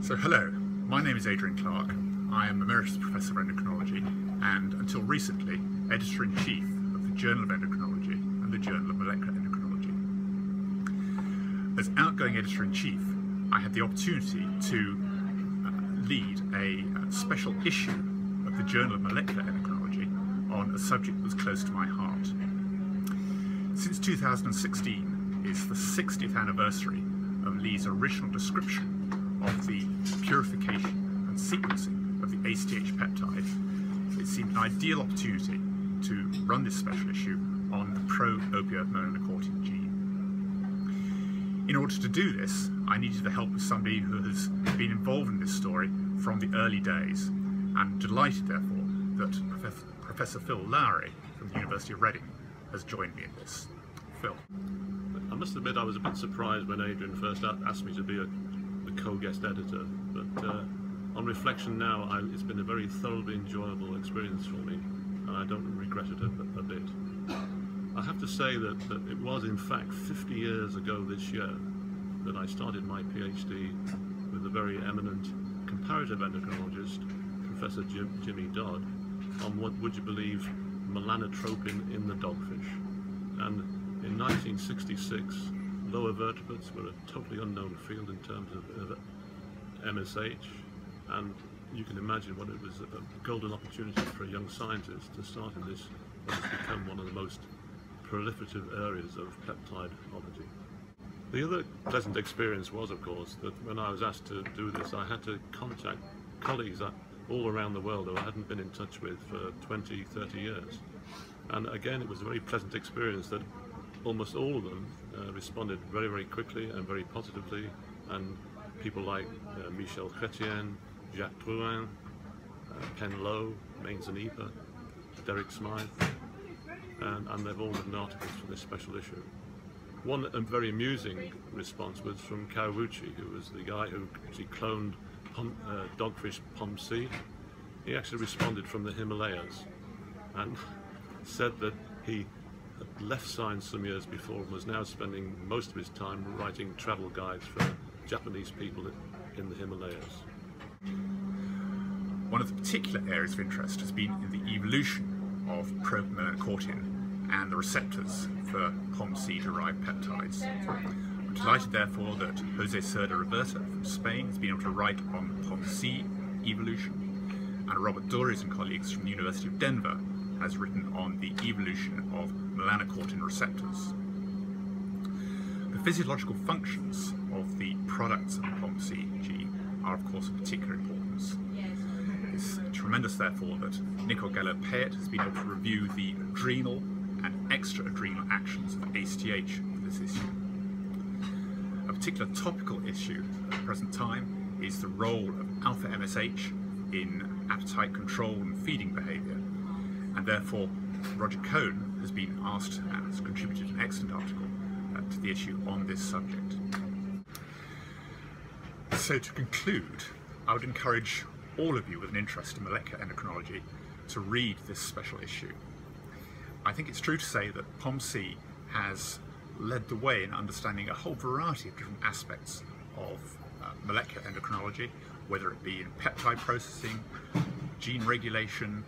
So hello, my name is Adrian Clark. I am Emeritus Professor of Endocrinology and, until recently, Editor-in-Chief of the Journal of Endocrinology and the Journal of Molecular Endocrinology. As outgoing Editor-in-Chief, I had the opportunity to lead a special issue of the Journal of Molecular Endocrinology on a subject that was close to my heart. Since 2016 is the 60th anniversary of Lee's original description of the purification and sequencing of the ACTH peptide, it seemed an ideal opportunity to run this special issue on the pro-opioid melanocortin gene. In order to do this, I needed the help of somebody who has been involved in this story from the early days. I'm delighted, therefore, that Professor Phil Lowry from the University of Reading has joined me in this. Phil. I must admit I was a bit surprised when Adrian first asked me to be the co-guest editor, but on reflection now, it's been a very thoroughly enjoyable experience for me, and I don't regret it a bit. I have to say that it was in fact 50 years ago this year that I started my PhD with a very eminent comparative endocrinologist, Professor Jimmy Dodd, on what, would you believe, melanotropin in the dogfish. And in 1966, lower vertebrates were a totally unknown field in terms of MSH, and you can imagine what it was a golden opportunity for a young scientist to start in this, what has become one of the most proliferative areas of peptideology. The other pleasant experience was, of course, that when I was asked to do this, I had to contact colleagues all around the world who I hadn't been in touch with for 20, 30 years. And again, it was a very pleasant experience that almost all of them responded very, very quickly and very positively, and people like Michel Chrétien, Jacques Drouin, Pen Lowe, Mains and Epa, Derek Smythe, and they've all written articles for this special issue. One very amusing response was from Kawauchi, who was the guy who actually cloned dogfish POMC. He actually responded from the Himalayas and said that he had left science some years before and was now spending most of his time writing travel guides for Japanese people in the Himalayas. One of the particular areas of interest has been in the evolution of pro-melanocortin and the receptors for POMC-derived peptides. I'm delighted, therefore, that Jose Cerda Rivera from Spain has been able to write on the POMC evolution, and Robert Doris and colleagues from the University of Denver has written on the evolution of melanocortin receptors. The physiological functions of the products of the POMC gene are, of course, of particular importance. It's tremendous, therefore, that Nicole Gallo-Payet has been able to review the adrenal and extra-adrenal actions of ACTH for this issue. A particular topical issue at the present time is the role of alpha MSH in appetite control and feeding behaviour, and therefore Roger Cohn has been asked and has contributed an excellent article to the issue on this subject. So to conclude, I would encourage all of you with an interest in molecular endocrinology to read this special issue. I think it's true to say that POMC has led the way in understanding a whole variety of different aspects of molecular endocrinology, whether it be in peptide processing, gene regulation,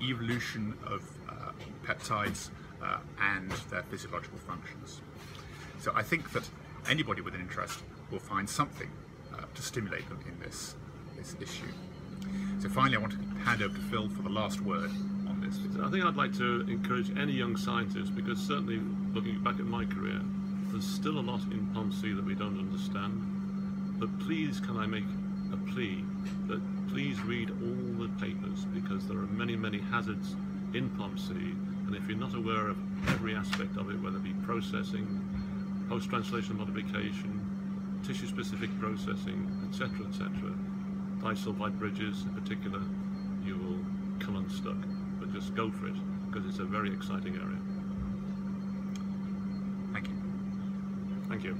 evolution of peptides and their physiological functions. So I think that anybody with an interest will find something to stimulate them in this issue. So finally, I want to hand over to Phil for the last word on this. I think I'd like to encourage any young scientist, because certainly looking back at my career, there's still a lot in POMC that we don't understand. But please, can I make a plea that please read all the papers, because there are many, many hazards in POMC, and if you're not aware of every aspect of it, whether it be processing, post-translational modification, tissue-specific processing, etc., etc., disulfide bridges in particular, you will come unstuck. But just go for it, because it's a very exciting area. Thank you. Thank you.